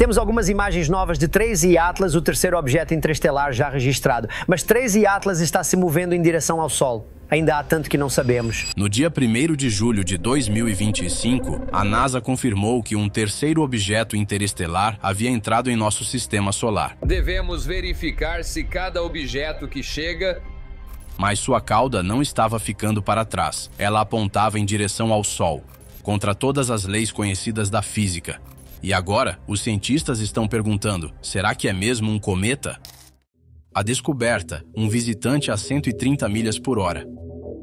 Temos algumas imagens novas de 3I Atlas, o terceiro objeto interestelar já registrado. Mas 3I Atlas está se movendo em direção ao Sol. Ainda há tanto que não sabemos. No dia 1º de julho de 2025, a NASA confirmou que um terceiro objeto interestelar havia entrado em nosso sistema solar. Devemos verificar se cada objeto que chega... Mas sua cauda não estava ficando para trás. Ela apontava em direção ao Sol, contra todas as leis conhecidas da física. E agora, os cientistas estão perguntando, será que é mesmo um cometa? A descoberta, um visitante a 130 milhas por hora.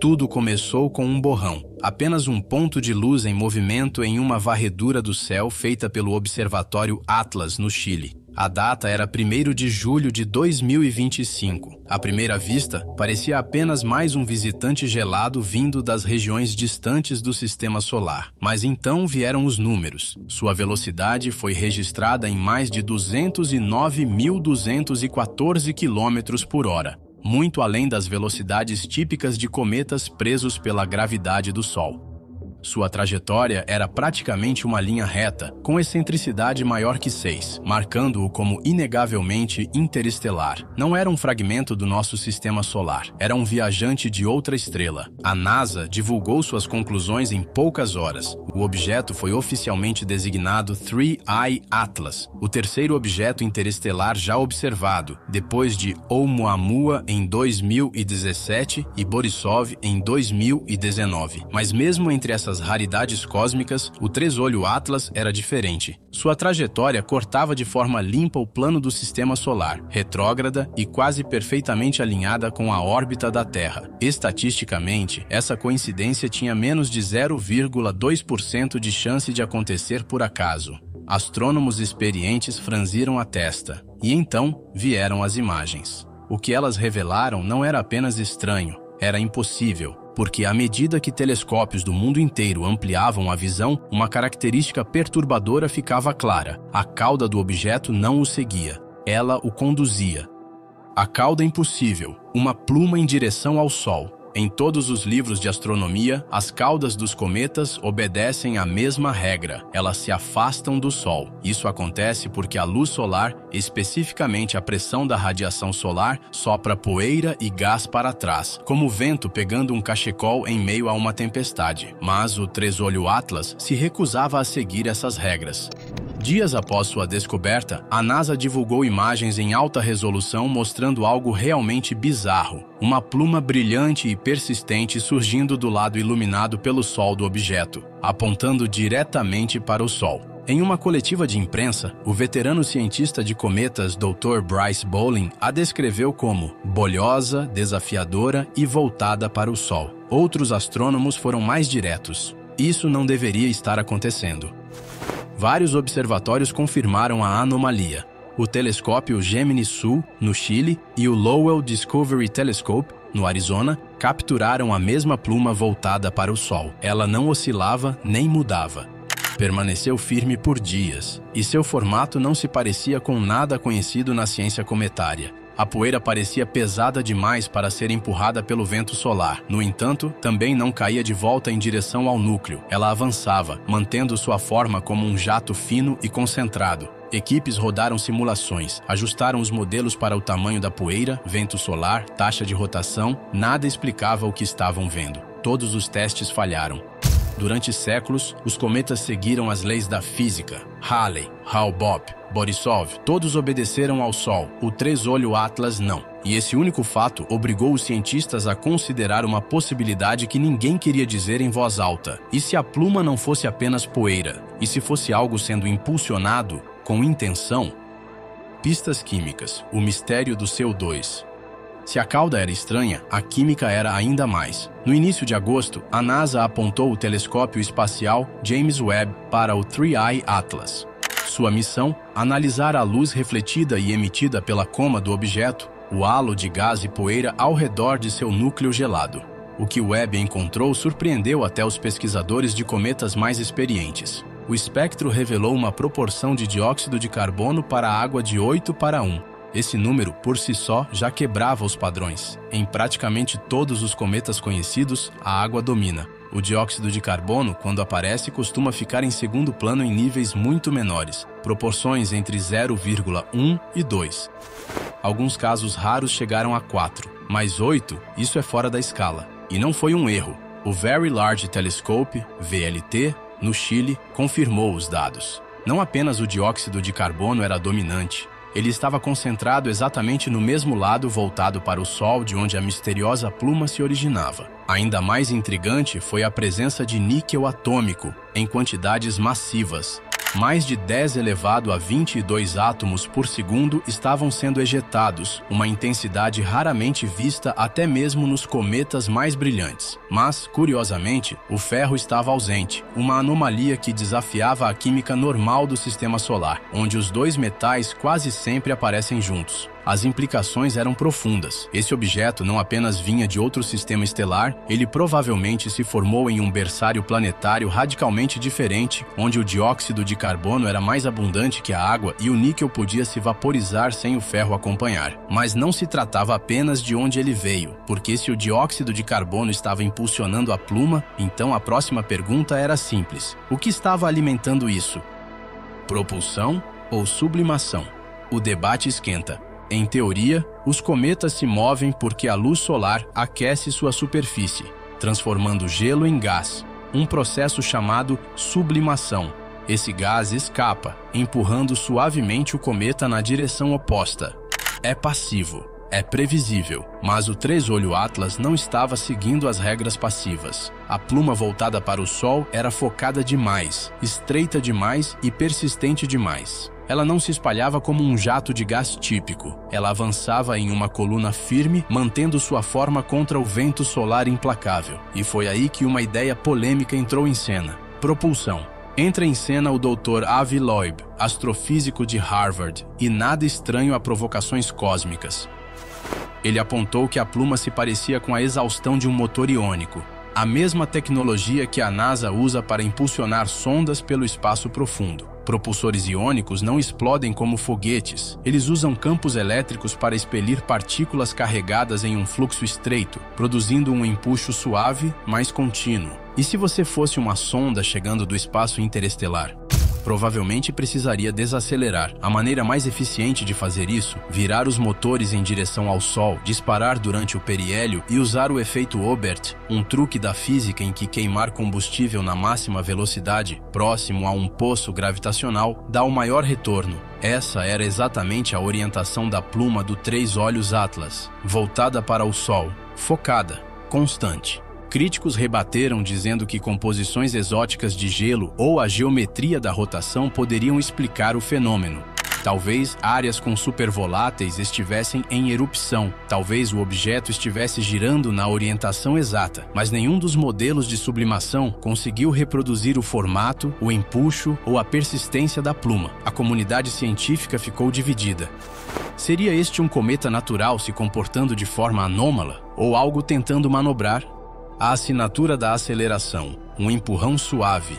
Tudo começou com um borrão, apenas um ponto de luz em movimento em uma varredura do céu feita pelo Observatório Atlas, no Chile. A data era 1º de julho de 2025. À primeira vista, parecia apenas mais um visitante gelado vindo das regiões distantes do sistema solar. Mas então vieram os números. Sua velocidade foi registrada em mais de 209.214 km por hora, muito além das velocidades típicas de cometas presos pela gravidade do Sol. Sua trajetória era praticamente uma linha reta, com excentricidade maior que 6, marcando-o como inegavelmente interestelar. Não era um fragmento do nosso sistema solar, era um viajante de outra estrela. A NASA divulgou suas conclusões em poucas horas. O objeto foi oficialmente designado 3I Atlas, o terceiro objeto interestelar já observado, depois de Oumuamua em 2017 e Borisov em 2019. Mas mesmo entre essas raridades cósmicas, o Tresolho Atlas era diferente. Sua trajetória cortava de forma limpa o plano do sistema solar, retrógrada e quase perfeitamente alinhada com a órbita da Terra. Estatisticamente, essa coincidência tinha menos de 0,2% de chance de acontecer por acaso. Astrônomos experientes franziram a testa, e então vieram as imagens. O que elas revelaram não era apenas estranho, era impossível. Porque à medida que telescópios do mundo inteiro ampliavam a visão, uma característica perturbadora ficava clara. A cauda do objeto não o seguia, ela o conduzia. A cauda impossível, uma pluma em direção ao Sol. Em todos os livros de astronomia, as caudas dos cometas obedecem à mesma regra. Elas se afastam do Sol. Isso acontece porque a luz solar, especificamente a pressão da radiação solar, sopra poeira e gás para trás, como o vento pegando um cachecol em meio a uma tempestade. Mas o Tresolho Atlas se recusava a seguir essas regras. Dias após sua descoberta, a NASA divulgou imagens em alta resolução mostrando algo realmente bizarro. Uma pluma brilhante e persistente surgindo do lado iluminado pelo Sol do objeto, apontando diretamente para o Sol. Em uma coletiva de imprensa, o veterano cientista de cometas Dr. Bryce Bolin a descreveu como bolhosa, desafiadora e voltada para o Sol. Outros astrônomos foram mais diretos. Isso não deveria estar acontecendo. Vários observatórios confirmaram a anomalia. O telescópio Gemini Sul, no Chile, e o Lowell Discovery Telescope, no Arizona, capturaram a mesma pluma voltada para o Sol. Ela não oscilava nem mudava. Permaneceu firme por dias, e seu formato não se parecia com nada conhecido na ciência cometária. A poeira parecia pesada demais para ser empurrada pelo vento solar. No entanto, também não caía de volta em direção ao núcleo. Ela avançava, mantendo sua forma como um jato fino e concentrado. Equipes rodaram simulações, ajustaram os modelos para o tamanho da poeira, vento solar, taxa de rotação. Nada explicava o que estavam vendo. Todos os testes falharam. Durante séculos, os cometas seguiram as leis da física. Halley, Hale-Bopp, Borisov, todos obedeceram ao Sol. O Tresolho Atlas não. E esse único fato obrigou os cientistas a considerar uma possibilidade que ninguém queria dizer em voz alta. E se a pluma não fosse apenas poeira? E se fosse algo sendo impulsionado com intenção? Pistas químicas, o mistério do CO2. Se a cauda era estranha, a química era ainda mais. No início de agosto, a NASA apontou o telescópio espacial James Webb para o 3I Atlas. Sua missão, analisar a luz refletida e emitida pela coma do objeto, o halo de gás e poeira ao redor de seu núcleo gelado. O que Webb encontrou surpreendeu até os pesquisadores de cometas mais experientes. O espectro revelou uma proporção de dióxido de carbono para a água de 8:1. Esse número, por si só, já quebrava os padrões. Em praticamente todos os cometas conhecidos, a água domina. O dióxido de carbono, quando aparece, costuma ficar em segundo plano em níveis muito menores, proporções entre 0,1 e 2. Alguns casos raros chegaram a 4, mas 8, isso é fora da escala. E não foi um erro. O Very Large Telescope, VLT, no Chile, confirmou os dados. Não apenas o dióxido de carbono era dominante, ele estava concentrado exatamente no mesmo lado voltado para o Sol de onde a misteriosa pluma se originava. Ainda mais intrigante foi a presença de níquel atômico em quantidades massivas. Mais de 10 elevado a 22 átomos por segundo estavam sendo ejetados, uma intensidade raramente vista até mesmo nos cometas mais brilhantes. Mas, curiosamente, o ferro estava ausente, uma anomalia que desafiava a química normal do sistema solar, onde os dois metais quase sempre aparecem juntos. As implicações eram profundas. Esse objeto não apenas vinha de outro sistema estelar, ele provavelmente se formou em um berçário planetário radicalmente diferente, onde o dióxido de carbono era mais abundante que a água e o níquel podia se vaporizar sem o ferro acompanhar. Mas não se tratava apenas de onde ele veio, porque se o dióxido de carbono estava impulsionando a pluma, então a próxima pergunta era simples: o que estava alimentando isso? Propulsão ou sublimação? O debate esquenta. Em teoria, os cometas se movem porque a luz solar aquece sua superfície, transformando gelo em gás, um processo chamado sublimação. Esse gás escapa, empurrando suavemente o cometa na direção oposta. É passivo, é previsível, mas o três-olho Atlas não estava seguindo as regras passivas. A pluma voltada para o Sol era focada demais, estreita demais e persistente demais. Ela não se espalhava como um jato de gás típico. Ela avançava em uma coluna firme, mantendo sua forma contra o vento solar implacável. E foi aí que uma ideia polêmica entrou em cena: propulsão. Entra em cena o Dr. Avi Loeb, astrofísico de Harvard, e nada estranho a provocações cósmicas. Ele apontou que a pluma se parecia com a exaustão de um motor iônico, a mesma tecnologia que a NASA usa para impulsionar sondas pelo espaço profundo. Propulsores iônicos não explodem como foguetes. Eles usam campos elétricos para expelir partículas carregadas em um fluxo estreito, produzindo um empuxo suave, mas contínuo. E se você fosse uma sonda chegando do espaço interestelar? Provavelmente precisaria desacelerar. A maneira mais eficiente de fazer isso, virar os motores em direção ao Sol, disparar durante o periélio e usar o efeito Obert, um truque da física em que queimar combustível na máxima velocidade, próximo a um poço gravitacional, dá o maior retorno. Essa era exatamente a orientação da pluma do Três Olhos Atlas, voltada para o Sol, focada, constante. Críticos rebateram dizendo que composições exóticas de gelo ou a geometria da rotação poderiam explicar o fenômeno. Talvez áreas com supervoláteis estivessem em erupção, talvez o objeto estivesse girando na orientação exata, mas nenhum dos modelos de sublimação conseguiu reproduzir o formato, o empuxo ou a persistência da pluma. A comunidade científica ficou dividida. Seria este um cometa natural se comportando de forma anômala, ou algo tentando manobrar? A assinatura da aceleração, um empurrão suave.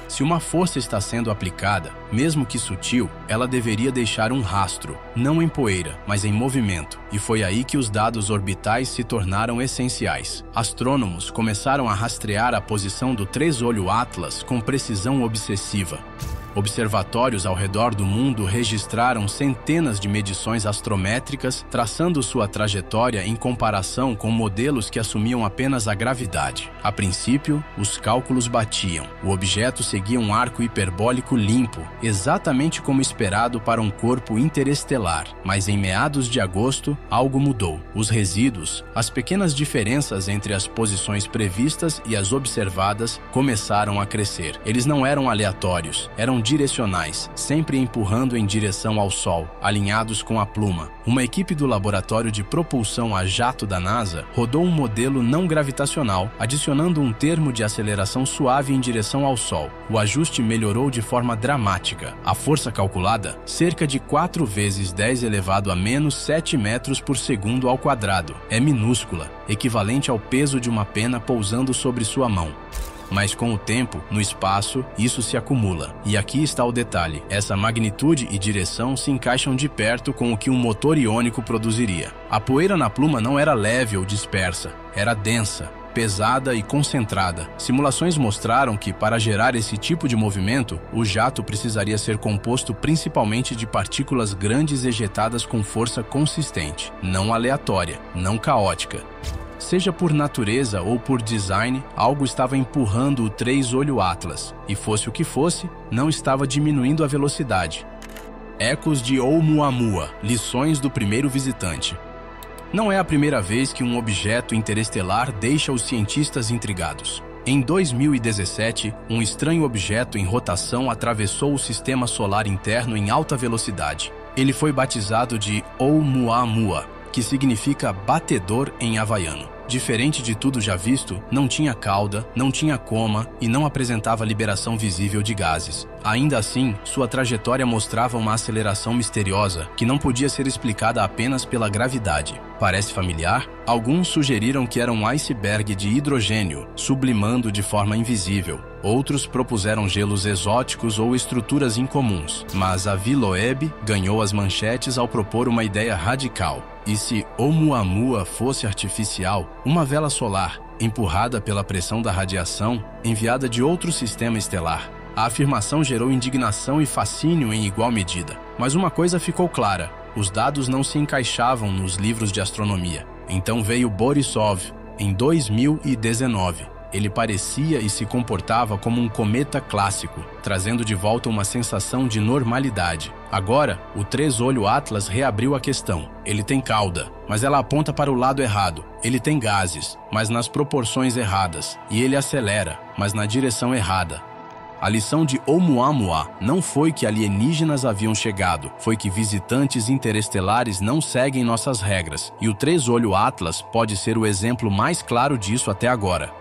Se uma força está sendo aplicada, mesmo que sutil, ela deveria deixar um rastro, não em poeira, mas em movimento. E foi aí que os dados orbitais se tornaram essenciais. Astrônomos começaram a rastrear a posição do três-olho Atlas com precisão obsessiva. Observatórios ao redor do mundo registraram centenas de medições astrométricas, traçando sua trajetória em comparação com modelos que assumiam apenas a gravidade. A princípio, os cálculos batiam. O objeto seguia um arco hiperbólico limpo, exatamente como esperado para um corpo interestelar. Mas em meados de agosto, algo mudou. Os resíduos, as pequenas diferenças entre as posições previstas e as observadas, começaram a crescer. Eles não eram aleatórios, eram direcionais, sempre empurrando em direção ao Sol, alinhados com a pluma. Uma equipe do Laboratório de Propulsão a Jato da NASA rodou um modelo não gravitacional, adicionando um termo de aceleração suave em direção ao Sol. O ajuste melhorou de forma dramática. A força calculada, cerca de 4 vezes 10 elevado a menos 7 metros por segundo ao quadrado. É minúscula, equivalente ao peso de uma pena pousando sobre sua mão. Mas com o tempo, no espaço, isso se acumula. E aqui está o detalhe: essa magnitude e direção se encaixam de perto com o que um motor iônico produziria. A poeira na pluma não era leve ou dispersa, era densa. pesada e concentrada. Simulações mostraram que, para gerar esse tipo de movimento, o jato precisaria ser composto principalmente de partículas grandes ejetadas com força consistente, não aleatória, não caótica. Seja por natureza ou por design, algo estava empurrando o três-olho Atlas, e fosse o que fosse, não estava diminuindo a velocidade. Ecos de Oumuamua, lições do primeiro visitante. Não é a primeira vez que um objeto interestelar deixa os cientistas intrigados. Em 2017, um estranho objeto em rotação atravessou o sistema solar interno em alta velocidade. Ele foi batizado de Oumuamua, que significa batedor em havaiano. Diferente de tudo já visto, não tinha cauda, não tinha coma e não apresentava liberação visível de gases. Ainda assim, sua trajetória mostrava uma aceleração misteriosa que não podia ser explicada apenas pela gravidade. Parece familiar? Alguns sugeriram que era um iceberg de hidrogênio, sublimando de forma invisível. Outros propuseram gelos exóticos ou estruturas incomuns, mas a Viloeb ganhou as manchetes ao propor uma ideia radical. E se Oumuamua fosse artificial, uma vela solar, empurrada pela pressão da radiação, enviada de outro sistema estelar? A afirmação gerou indignação e fascínio em igual medida. Mas uma coisa ficou clara: os dados não se encaixavam nos livros de astronomia. Então veio Borisov, em 2019. Ele parecia e se comportava como um cometa clássico, trazendo de volta uma sensação de normalidade. Agora, o três-olho Atlas reabriu a questão. Ele tem cauda, mas ela aponta para o lado errado. Ele tem gases, mas nas proporções erradas. E ele acelera, mas na direção errada. A lição de Oumuamua não foi que alienígenas haviam chegado, foi que visitantes interestelares não seguem nossas regras. E o três-olho Atlas pode ser o exemplo mais claro disso até agora.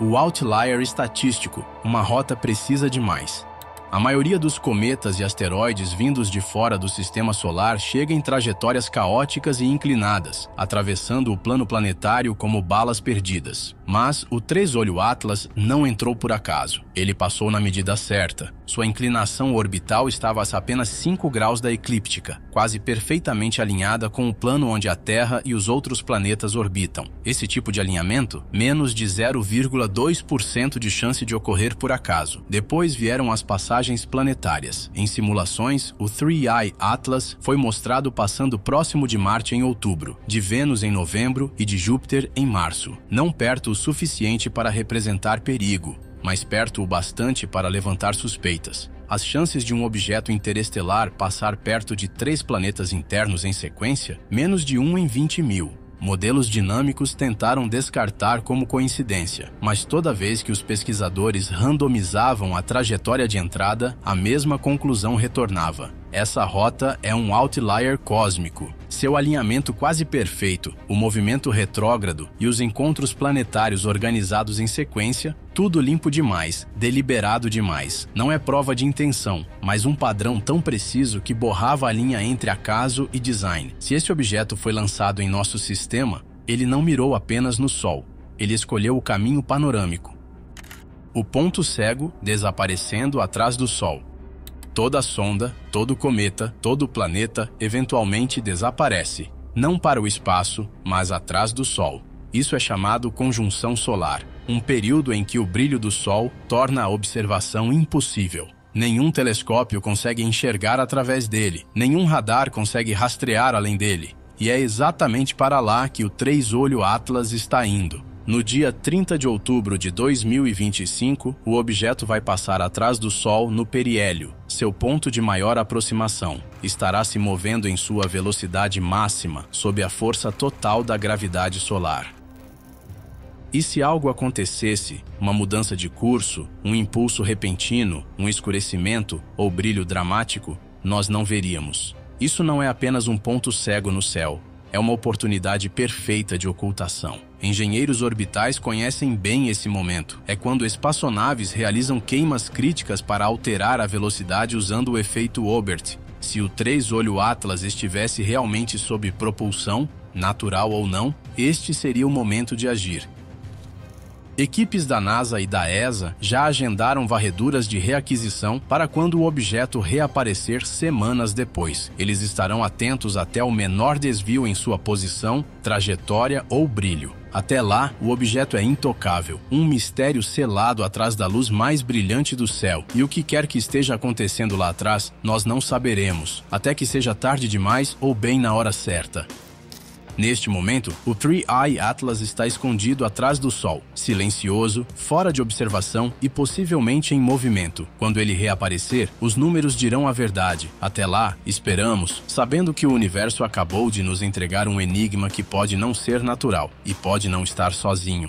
O outlier estatístico, uma rota precisa demais. A maioria dos cometas e asteroides vindos de fora do sistema solar chega em trajetórias caóticas e inclinadas, atravessando o plano planetário como balas perdidas. Mas o três-olho Atlas não entrou por acaso. Ele passou na medida certa. Sua inclinação orbital estava a apenas 5 graus da eclíptica, quase perfeitamente alinhada com o plano onde a Terra e os outros planetas orbitam. Esse tipo de alinhamento, menos de 0,2% de chance de ocorrer por acaso. Depois vieram as passagens planetárias. Em simulações, o 3i Atlas foi mostrado passando próximo de Marte em outubro, de Vênus em novembro e de Júpiter em março. Não perto o suficiente para representar perigo, mas perto o bastante para levantar suspeitas. As chances de um objeto interestelar passar perto de 3 planetas internos em sequência, menos de 1 em 20 mil. Modelos dinâmicos tentaram descartar como coincidência, mas toda vez que os pesquisadores randomizavam a trajetória de entrada, a mesma conclusão retornava. Essa rota é um outlier cósmico. Seu alinhamento quase perfeito, o movimento retrógrado e os encontros planetários organizados em sequência, tudo limpo demais, deliberado demais. Não é prova de intenção, mas um padrão tão preciso que borrava a linha entre acaso e design. Se esse objeto foi lançado em nosso sistema, ele não mirou apenas no Sol. Ele escolheu o caminho panorâmico. O ponto cego desaparecendo atrás do Sol. Toda sonda, todo cometa, todo planeta eventualmente desaparece, não para o espaço, mas atrás do Sol. Isso é chamado conjunção solar, um período em que o brilho do Sol torna a observação impossível. Nenhum telescópio consegue enxergar através dele, nenhum radar consegue rastrear além dele. E é exatamente para lá que o três-olho Atlas está indo. No dia 30 de outubro de 2025, o objeto vai passar atrás do Sol no periélio, seu ponto de maior aproximação. Estará se movendo em sua velocidade máxima, sob a força total da gravidade solar. E se algo acontecesse, uma mudança de curso, um impulso repentino, um escurecimento ou brilho dramático, nós não veríamos. Isso não é apenas um ponto cego no céu. É uma oportunidade perfeita de ocultação. Engenheiros orbitais conhecem bem esse momento. É quando espaçonaves realizam queimas críticas para alterar a velocidade usando o efeito Obert. Se o três-olho Atlas estivesse realmente sob propulsão, natural ou não, este seria o momento de agir. Equipes da NASA e da ESA já agendaram varreduras de reaquisição para quando o objeto reaparecer semanas depois. Eles estarão atentos até o menor desvio em sua posição, trajetória ou brilho. Até lá, o objeto é intocável, um mistério selado atrás da luz mais brilhante do céu. E o que quer que esteja acontecendo lá atrás, nós não saberemos, até que seja tarde demais ou bem na hora certa. Neste momento, o Three Eye Atlas está escondido atrás do Sol, silencioso, fora de observação e possivelmente em movimento. Quando ele reaparecer, os números dirão a verdade. Até lá, esperamos, sabendo que o universo acabou de nos entregar um enigma que pode não ser natural e pode não estar sozinho.